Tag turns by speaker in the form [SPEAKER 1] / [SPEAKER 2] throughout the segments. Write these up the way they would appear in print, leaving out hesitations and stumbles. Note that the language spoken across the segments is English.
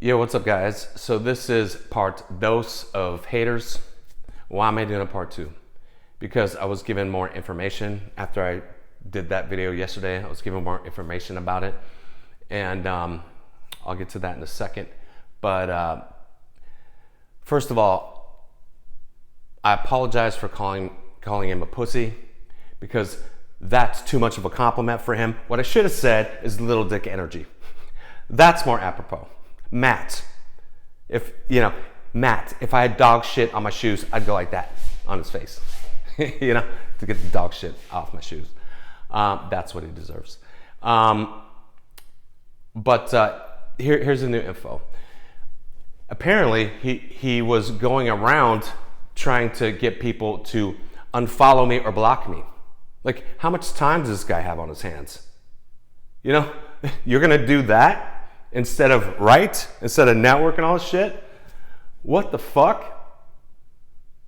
[SPEAKER 1] Yo, what's up, guys? So this is part dos of haters. Why am I doing a part two? Because I was given more information after I did that video yesterday. I was given more information about it, and I'll get to that in a second. But first of all, I apologize for calling him a pussy, because that's too much of a compliment for him. What I should have said is little dick energy. That's more apropos. Matt, if I had dog shit on my shoes, I'd go like that on his face, to get the dog shit off my shoes. That's what he deserves. Here's the new info. Apparently, he was going around trying to get people to unfollow me or block me. Like, how much time does this guy have on his hands? You're gonna do that instead of network and all this shit? What the fuck?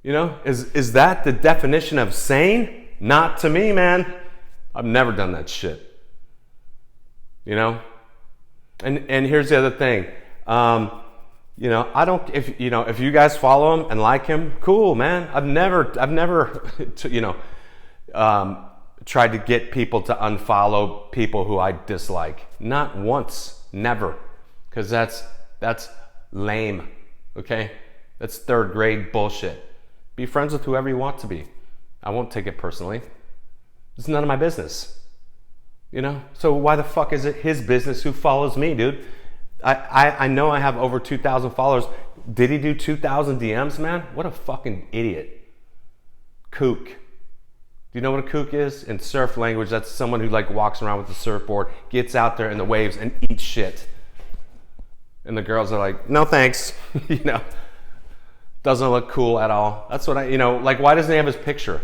[SPEAKER 1] Is that the definition of sane? Not to me, man. I've never done that shit. And here's the other thing. I don't, if you guys follow him and like him, cool, man. I've never tried to get people to unfollow people who I dislike. Not once. Never. Because that's lame. Okay? That's third grade bullshit. Be friends with whoever you want to be. I won't take it personally. It's none of my business. So why the fuck is it his business who follows me, dude? I know I have over 2,000 followers. Did he do 2,000 DMs, man? What a fucking idiot. Kook. Do you know what a kook is? In surf language, that's someone who walks around with a surfboard, gets out there in the waves and eats shit. And the girls are like, no thanks. Doesn't look cool at all. That's what why doesn't he have his picture?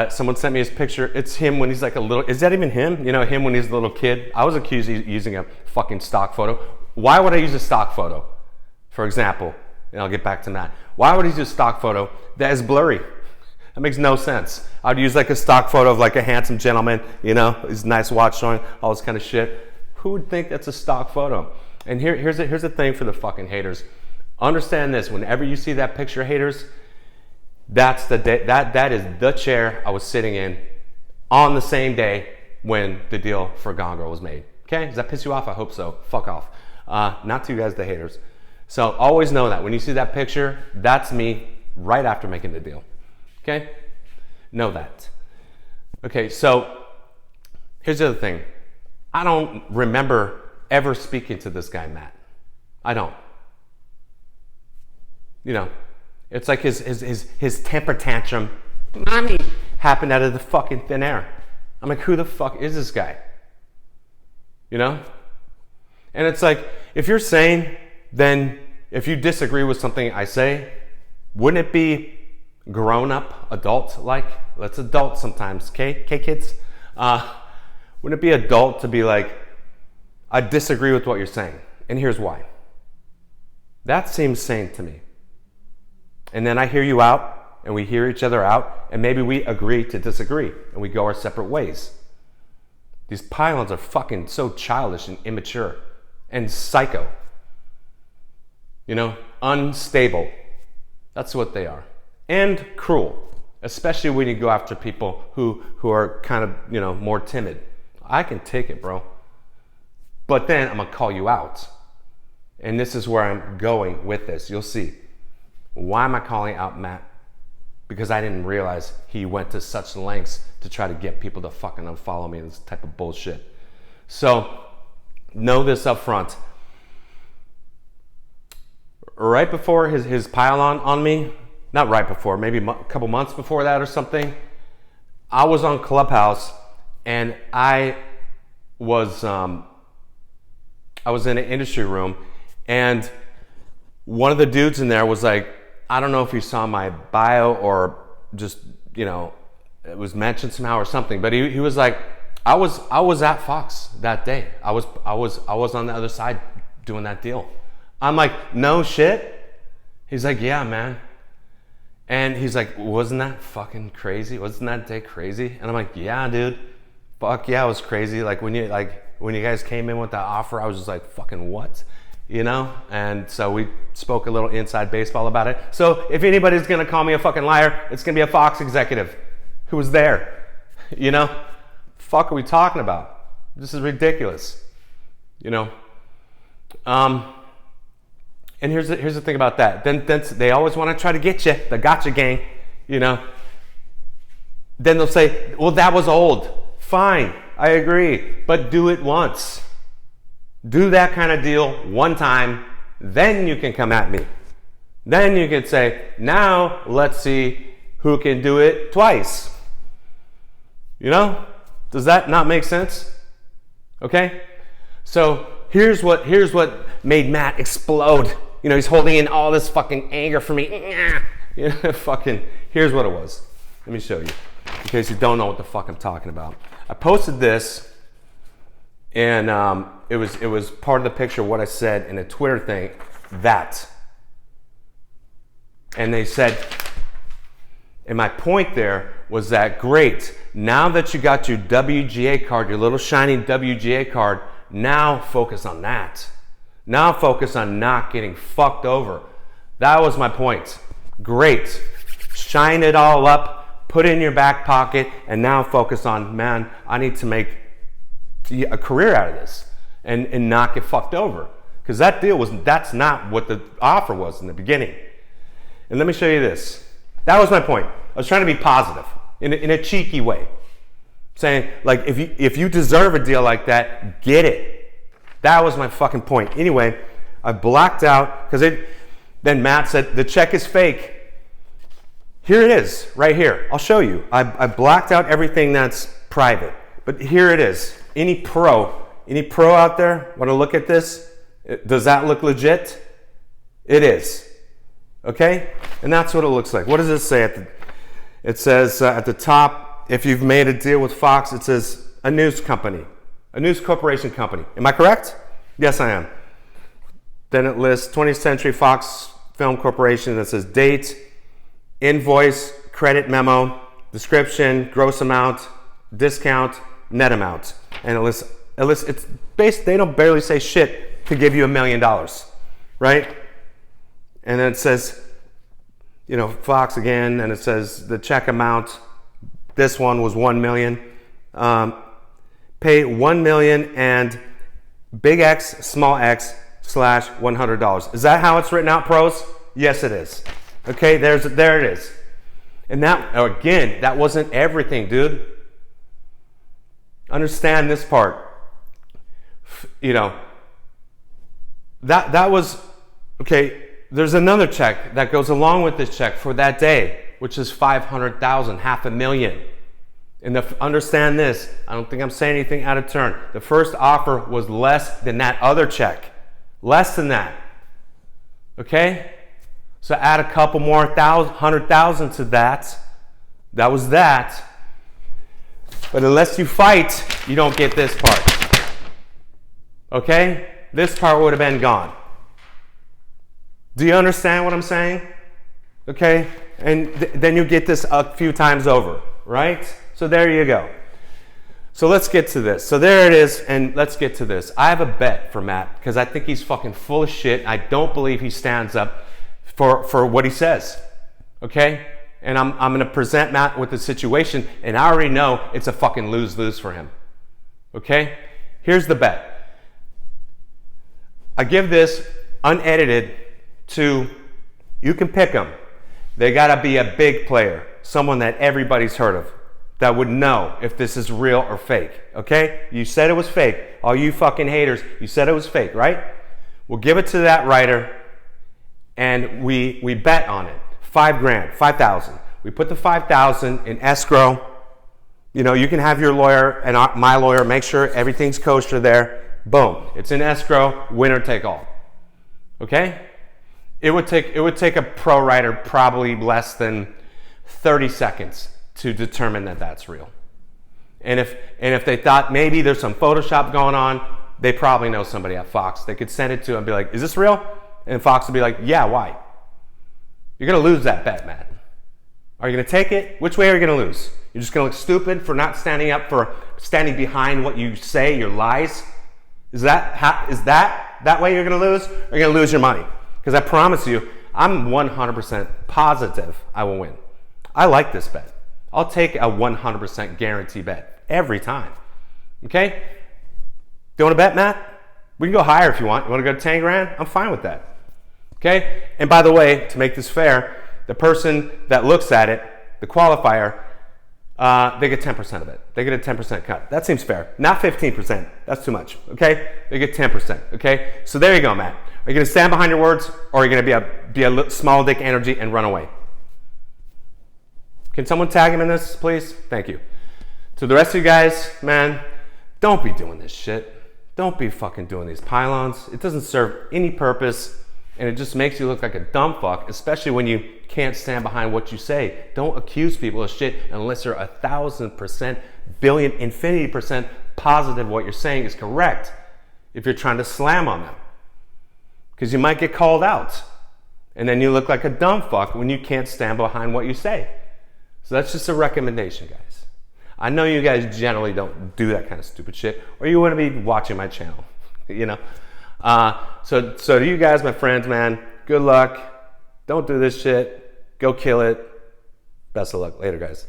[SPEAKER 1] Someone sent me his picture. It's him when he's like a little, is that even him? Him when he's a little kid. I was accused of using a fucking stock photo. Why would I use a stock photo? For example, and I'll get back to that. Why would he use a stock photo that is blurry? That makes no sense. I'd use a stock photo of a handsome gentleman, his nice watch showing, all this kind of shit. Who would think that's a stock photo? And here's the thing for the fucking haters. Understand this, whenever you see that picture, haters, that is the chair I was sitting in on the same day when the deal for Gone Girl was made. Okay, does that piss you off? I hope so. Fuck off. Not to you guys, the haters. So always know that when you see that picture, that's me right after making the deal. Okay? Know that. Okay, so here's the other thing. I don't remember ever speaking to this guy, Matt. I don't. It's like his temper tantrum happened out of the fucking thin air. I'm like, who the fuck is this guy? And it's like, if you're sane, then if you disagree with something I say, wouldn't it be grown up, adult like? Let's adult sometimes, okay kids? Wouldn't it be adult to be like, I disagree with what you're saying, and here's why. That seems sane to me. And then I hear you out, and we hear each other out, and maybe we agree to disagree, and we go our separate ways. These pylons are fucking so childish and immature and psycho. Unstable. That's what they are. And cruel, especially when you go after people who are kind of, more timid. I can take it, bro. But then I'm going to call you out. And this is where I'm going with this. You'll see. Why am I calling out Matt? Because I didn't realize he went to such lengths to try to get people to fucking unfollow me, this type of bullshit. So, know this up front. Right before his pile on me, not right before, maybe a couple months before that or something, I was on Clubhouse, and I was in an industry room, and one of the dudes in there was like, I don't know if he saw my bio or just, it was mentioned somehow or something, but he was like, I was at Fox that day. I was on the other side doing that deal. I'm like, no shit? He's like, yeah, man. And he's like, wasn't that fucking crazy? Wasn't that day crazy? And I'm like, yeah, dude. Fuck yeah, it was crazy. When you when you guys came in with that offer, I was just like, fucking what? You know? And so we spoke a little inside baseball about it. So if anybody's gonna call me a fucking liar, it's gonna be a Fox executive who was there. You know? Fuck are we talking about? This is ridiculous. You know? And here's the thing about that. Then they always want to try to get you, the gotcha gang, you know. Then they'll say, well, that was old. Fine, I agree, but do it once. Do that kind of deal one time, then you can come at me. Then you can say, now let's see who can do it twice. You know? Does that not make sense? Okay? So here's what made Matt explode. You know, he's holding in all this fucking anger for me. You know, fucking, here's what it was. Let me show you, in case you don't know what the fuck I'm talking about. I posted this, and it was part of the picture of what I said in a Twitter thing, that. And they said, and my point there was that, great, now that you got your WGA card, your little shiny WGA card, now focus on that. Now focus on not getting fucked over. That was my point. Great. Shine it all up, put it in your back pocket, and now focus on, man, I need to make a career out of this and not get fucked over. Because that deal that's not what the offer was in the beginning. And let me show you this. That was my point. I was trying to be positive in a cheeky way. Saying, like, if you deserve a deal like that, get it. That was my fucking point. Anyway, I blacked out, because then Matt said, the check is fake. Here it is, right here. I'll show you. I blacked out everything that's private. But here it is. Any pro out there want to look at this? Does that look legit? It is. Okay? And that's what it looks like. What does it say? It says at the top, if you've made a deal with Fox, it says a news company. A news corporation company. Am I correct? Yes, I am. Then it lists 20th Century Fox Film Corporation. That says date, invoice, credit memo, description, gross amount, discount, net amount. And it lists it's based, they don't barely say shit to give you $1 million, right? And then it says, you know, Fox again, and it says the check amount, this one was $1 million. Pay $1 million and big X, small x, /$100. Is that how it's written out, pros? Yes, it is. Okay, there it is. And that, again, that wasn't everything, dude. Understand this part. You know, that was, okay, there's another check that goes along with this check for that day, which is $500,000, $500,000. And understand this, I don't think I'm saying anything out of turn. The first offer was less than that other check. Less than that. Okay? So add a couple more 100,000 to that. That was that. But unless you fight, you don't get this part. Okay? This part would have been gone. Do you understand what I'm saying? Okay? And then you get this a few times over, right? So there you go. So let's get to this. So there it is, and let's get to this. I have a bet for Matt, because I think he's fucking full of shit. I don't believe he stands up for what he says. Okay? And I'm going to present Matt with the situation, and I already know it's a fucking lose-lose for him. Okay? Here's the bet. I give this unedited to, you can pick them. They got to be a big player, someone that everybody's heard of, that would know if this is real or fake. Okay? You said it was fake. All you fucking haters, you said it was fake, right? We'll give it to that writer, and we bet on it. $5,000, 5,000. We put the 5,000 in escrow. You know, you can have your lawyer and my lawyer make sure everything's kosher there. Boom. It's in escrow, winner take all. Okay? It would take a pro writer probably less than 30 seconds to determine that that's real. And if they thought maybe there's some Photoshop going on, they probably know somebody at Fox. They could send it to and be like, is this real? And Fox would be like, yeah, why? You're going to lose that bet, Matt. Are you gonna take it? Which way are you gonna lose? You're just gonna look stupid for not standing up, for standing behind what you say, your lies? Is that way you're gonna lose? Or are you gonna lose your money? Because I promise you, I'm 100% positive I will win. I like this bet. I'll take a 100% guarantee bet every time. Okay? Do you want to bet, Matt? We can go higher if you want. You want to go 10 grand? I'm fine with that. Okay? And by the way, to make this fair, the person that looks at it, the qualifier, they get 10% of it. They get a 10% cut. That seems fair. Not 15%. That's too much. Okay? They get 10%. Okay? So there you go, Matt. Are you going to stand behind your words, or are you going to be a small dick energy and run away? Can someone tag him in this, please? Thank you. To the rest of you guys, man, don't be doing this shit. Don't be fucking doing these pylons. It doesn't serve any purpose, and it just makes you look like a dumb fuck, especially when you can't stand behind what you say. Don't accuse people of shit unless you're 1,000%, billion, infinity percent positive what you're saying is correct if you're trying to slam on them. Because you might get called out, and then you look like a dumb fuck when you can't stand behind what you say. So that's just a recommendation, guys. I know you guys generally don't do that kind of stupid shit, or you wouldn't be watching my channel, you know? So to you guys, my friends, man, good luck. Don't do this shit. Go kill it. Best of luck. Later, guys.